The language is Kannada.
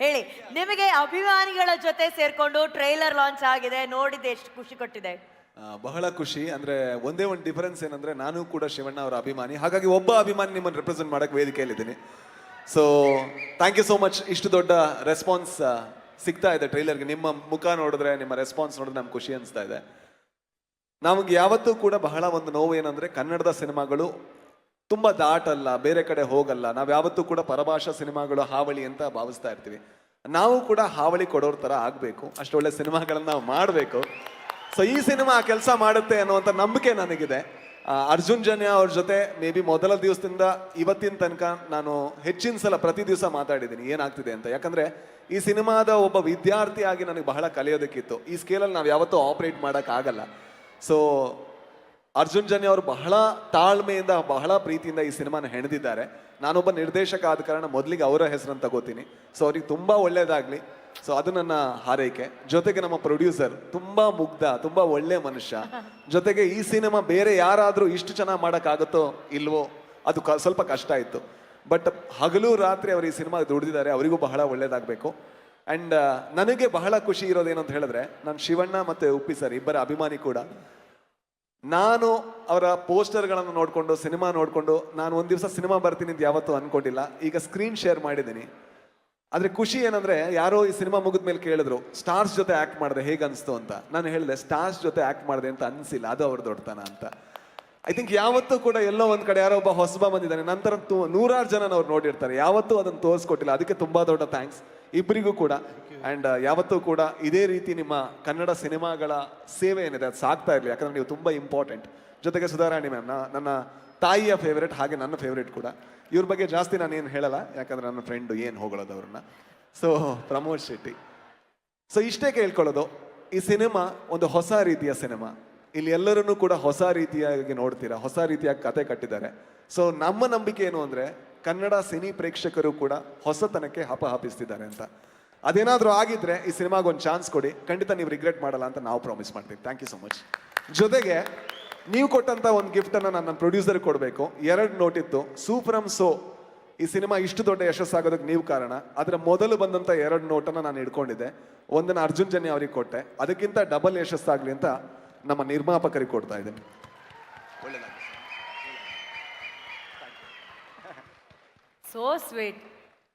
ಹೇಳಿ, ನಿಮಗೆ ಅಭಿಮಾನಿಗಳ ಜೊತೆ ಸೇರ್ಕೊಂಡು ಟ್ರೈಲರ್ ಲಾಂಚ್ ಆಗಿದೆ, ನೋಡಿದೆ, ಎಷ್ಟು ಖುಷಿ ಕೊಟ್ಟಿದೆ? ಬಹಳ ಖುಷಿ. ಅಂದ್ರೆ ಒಂದೇ ಒಂದು ಡಿಫರೆನ್ಸ್ ಏನಂದ್ರೆ ನಾನು ಕೂಡ ಶಿವಣ್ಣ ಅವರ ಅಭಿಮಾನಿ, ಹಾಗಾಗಿ ಒಬ್ಬ ಅಭಿಮಾನಿ ನಿಮ್ಮನ್ನು ರೆಪ್ರೆಸೆಂಟ್ ಮಾಡಕ್ಕೆ ವೇದಿಕೆಯಲ್ಲಿದ್ದೀನಿ. So thank you so much. ಇಷ್ಟು ದೊಡ್ಡ ರೆಸ್ಪಾನ್ಸ್ ಸಿಗ್ತಾ ಇದೆ ಟ್ರೈಲರ್ಗೆ. ನಿಮ್ಮ ಮುಖ ನೋಡಿದ್ರೆ, ನಿಮ್ಮ ರೆಸ್ಪಾನ್ಸ್ ನೋಡಿದ್ರೆ ನಮ್ಗೆ ಖುಷಿ ಅನಿಸ್ತಾ ಇದೆ. ನಮಗೆ ಯಾವತ್ತೂ ಕೂಡ ಬಹಳ ಒಂದು ನೋವು ಏನಂದ್ರೆ, ಕನ್ನಡದ ಸಿನಿಮಾಗಳು ತುಂಬಾ ದಾಟಲ್ಲ, ಬೇರೆ ಕಡೆ ಹೋಗಲ್ಲ. ನಾವು ಯಾವತ್ತೂ ಕೂಡ ಪರಭಾಷಾ ಸಿನಿಮಾಗಳು ಹಾವಳಿ ಅಂತ ಭಾವಿಸ್ತಾ ಇರ್ತೀವಿ. ನಾವು ಕೂಡ ಹಾವಳಿ ಕೊಡೋರ್ ತರ ಆಗ್ಬೇಕು, ಅಷ್ಟೊಳ್ಳೆ ಸಿನಿಮಾಗಳನ್ನ ನಾವು ಮಾಡಬೇಕು. ಸೊ ಈ ಸಿನಿಮಾ ಕೆಲಸ ಮಾಡುತ್ತೆ ಅನ್ನುವಂಥ ನಂಬಿಕೆ ನನಗಿದೆ. ಅರ್ಜುನ್ ಜನ್ಯ ಅವ್ರ ಜೊತೆ ಮೇ ಬಿ ಮೊದಲ ದಿವಸದಿಂದ ಇವತ್ತಿನ ತನಕ ನಾನು ಹೆಚ್ಚಿನ ಸಲ ಪ್ರತಿ ದಿವಸ ಮಾತಾಡಿದ್ದೀನಿ ಏನಾಗ್ತಿದೆ ಅಂತ. ಯಾಕಂದ್ರೆ ಈ ಸಿನಿಮಾದ ಒಬ್ಬ ವಿದ್ಯಾರ್ಥಿಯಾಗಿ ನನಗೆ ಬಹಳ ಕಲಿಯೋದಕ್ಕಿತ್ತು. ಈ ಸ್ಕೇಲಲ್ಲಿ ನಾವು ಯಾವತ್ತೂ ಆಪರೇಟ್ ಮಾಡೋಕ್ಕಾಗಲ್ಲ. ಸೊ ಅರ್ಜುನ್ ಜನ್ಯ ಅವರು ಬಹಳ ತಾಳ್ಮೆಯಿಂದ, ಬಹಳ ಪ್ರೀತಿಯಿಂದ ಈ ಸಿನಿಮಾನ ಹೆಣೆದಿದ್ದಾರೆ. ನಾನೊಬ್ಬ ನಿರ್ದೇಶಕ ಆದ ಕಾರಣ ಮೊದಲಿಗೆ ಅವರ ಹೆಸರನ್ನು ತಗೋತೀನಿ. ಸೊ ಅವ್ರಿಗೆ ತುಂಬಾ ಒಳ್ಳೇದಾಗ್ಲಿ. ಸೊ ಅದು ನನ್ನ ಹಾರೈಕೆ. ಜೊತೆಗೆ ನಮ್ಮ ಪ್ರೊಡ್ಯೂಸರ್ ತುಂಬಾ ಮುಗ್ಧ, ತುಂಬಾ ಒಳ್ಳೆ ಮನುಷ್ಯ. ಜೊತೆಗೆ ಈ ಸಿನಿಮಾ ಬೇರೆ ಯಾರಾದ್ರೂ ಇಷ್ಟು ಚೆನ್ನಾಗಿ ಮಾಡೋಕ್ಕಾಗುತ್ತೋ ಇಲ್ವೋ, ಅದು ಸ್ವಲ್ಪ ಕಷ್ಟ ಇತ್ತು. ಬಟ್ ಹಗಲು ರಾತ್ರಿ ಅವರು ಈ ಸಿನಿಮಾ ದುಡಿದಿದ್ದಾರೆ. ಅವರಿಗೂ ಬಹಳ ಒಳ್ಳೇದಾಗಬೇಕು. ಅಂಡ್ ನನಗೆ ಬಹಳ ಖುಷಿ ಇರೋದೇನು ಅಂತ ಹೇಳಿದ್ರೆ, ನಾನು ಶಿವಣ್ಣ ಮತ್ತೆ ಉಪ್ಪಿ ಸರ್ ಇಬ್ಬರ ಅಭಿಮಾನಿ ಕೂಡ. ನಾನು ಅವರ ಪೋಸ್ಟರ್ಗಳನ್ನು ನೋಡಿಕೊಂಡು, ಸಿನಿಮಾ ನೋಡಿಕೊಂಡು, ನಾನು ಒಂದು ದಿವಸ ಸಿನಿಮಾ ಬರ್ತೀನಿ ಅಂತ ಯಾವತ್ತೂ ಅನ್ಕೊಂಡಿಲ್ಲ. ಈಗ ಸ್ಕ್ರೀನ್ ಶೇರ್ ಮಾಡಿದ್ದೀನಿ. ಆದ್ರೆ ಖುಷಿ ಏನಂದ್ರೆ, ಯಾರೋ ಈ ಸಿನಿಮಾ ಮುಗಿದ ಮೇಲೆ ಕೇಳಿದ್ರು ಸ್ಟಾರ್ಸ್ ಜೊತೆ ಆಕ್ಟ್ ಮಾಡಿದೆ ಹೇಗೆ ಅನಿಸ್ತು ಅಂತ. ನಾನು ಹೇಳಿದೆ ಸ್ಟಾರ್ಸ್ ಜೊತೆ ಆಕ್ಟ್ ಮಾಡಿದೆ ಅಂತ ಅನ್ಸಿಲ್ಲ, ಅದು ಅವ್ರ ದೊಡ್ಡತನ ಅಂತ. ಐ ಥಿಂಕ್ ಯಾವತ್ತೂ ಕೂಡ ಎಲ್ಲೋ ಒಂದ್ ಕಡೆ ಯಾರೋ ಒಬ್ಬ ಹೊಸಬ ಬಂದಿದ್ದಾನೆ, ನಂತರ ನೂರಾರು ಜನ ಅವ್ರು ನೋಡಿರ್ತಾರೆ, ಯಾವತ್ತೂ ಅದನ್ನು ತೋರಿಸ್ಕೊಟ್ಟಿಲ್ಲ. ಅದಕ್ಕೆ ತುಂಬಾ ದೊಡ್ಡ ಥ್ಯಾಂಕ್ಸ್ ಇಬ್ಬರಿಗೂ ಕೂಡ. ಅಂಡ್ ಯಾವತ್ತೂ ಕೂಡ ಇದೇ ರೀತಿ ನಿಮ್ಮ ಕನ್ನಡ ಸಿನಿಮಾಗಳ ಸೇವೆ ಏನಿದೆ ಅದು ಸಾಗ್ತಾ ಇರಲಿ. ಯಾಕಂದ್ರೆ ನೀವು ತುಂಬಾ ಇಂಪಾರ್ಟೆಂಟ್. ಜೊತೆಗೆ ಸುಧಾರಾಣಿ ಮ್ಯಾಮ್ ನನ್ನ ತಾಯಿಯ ಫೇವ್ರೇಟ್, ಹಾಗೆ ನನ್ನ ಫೇವ್ರೇಟ್ ಕೂಡ. ಇವ್ರ ಬಗ್ಗೆ ಜಾಸ್ತಿ ನಾನು ಏನು ಹೇಳಲ್ಲ, ಯಾಕಂದ್ರೆ ನನ್ನ ಫ್ರೆಂಡು ಏನು ಹೊಗಳೋದು ಅವ್ರನ್ನ. ಸೊ ಪ್ರಮೋದ್ ಶೆಟ್ಟಿ. ಸೊ ಇಷ್ಟೇ ಕೇಳ್ಕೊಳ್ಳೋದು, ಈ ಸಿನಿಮಾ ಒಂದು ಹೊಸ ರೀತಿಯ ಸಿನಿಮಾ. ಇಲ್ಲಿ ಎಲ್ಲರನ್ನೂ ಕೂಡ ಹೊಸ ರೀತಿಯಾಗಿ ನೋಡ್ತೀರಾ, ಹೊಸ ರೀತಿಯಾಗಿ ಕತೆ ಕಟ್ಟಿದ್ದಾರೆ. ಸೊ ನಮ್ಮ ನಂಬಿಕೆ ಏನು ಅಂದ್ರೆ, ಕನ್ನಡ ಸಿನಿ ಪ್ರೇಕ್ಷಕರು ಕೂಡ ಹೊಸತನಕ್ಕೆ ಹಪಹಪಿಸ್ತಿದ್ದಾರೆ ಅಂತ. ಅದೇನಾದ್ರೂ ಆಗಿದ್ರೆ ಈ ಸಿನಿಮಾಗೆ ಒಂದು ಚಾನ್ಸ್ ಕೊಡಿ, ಖಂಡಿತ ನೀವು ರಿಗ್ರೆಟ್ ಮಾಡಲ್ಲ ಅಂತ ನಾವು ಪ್ರಾಮಿಸ್ ಮಾಡ್ತೀವಿ. Thank you so much. ಜೊತೆಗೆ ನೀವು ಕೊಟ್ಟಂತ ಒಂದು ಗಿಫ್ಟ್ ಅನ್ನ ನನ್ನ ಪ್ರೊಡ್ಯೂಸರ್ ಕೊಡಬೇಕು. 2 ನೋಟ್ ಇತ್ತು. ಸೂಫ್ರಮ್ ಸೋ ಈ ಸಿನಿಮಾ ಇಷ್ಟು ದೊಡ್ಡ ಯಶಸ್ಸಾಗೋದಕ್ಕೆ ನೀವು ಕಾರಣ. ಅದರ ಮೊದಲು ಬಂದಂತ 2 ನೋಟನ್ನ ನಾನು ಇಟ್ಕೊಂಡಿದ್ದೆ. ಒಂದನ್ನ ಅರ್ಜುನ್ ಜನ್ಯ ಅವ್ರಿಗೆ ಕೊಟ್ಟೆ, ಅದಕ್ಕಿಂತ ಡಬಲ್ ಯಶಸ್ಸಾಗ್ಲಿ ಅಂತ ನಮ್ಮ ನಿರ್ಮಾಪಕರಿಗೆ ಕೊಡ್ತಾ ಇದ್ದೀನಿ. So sweet.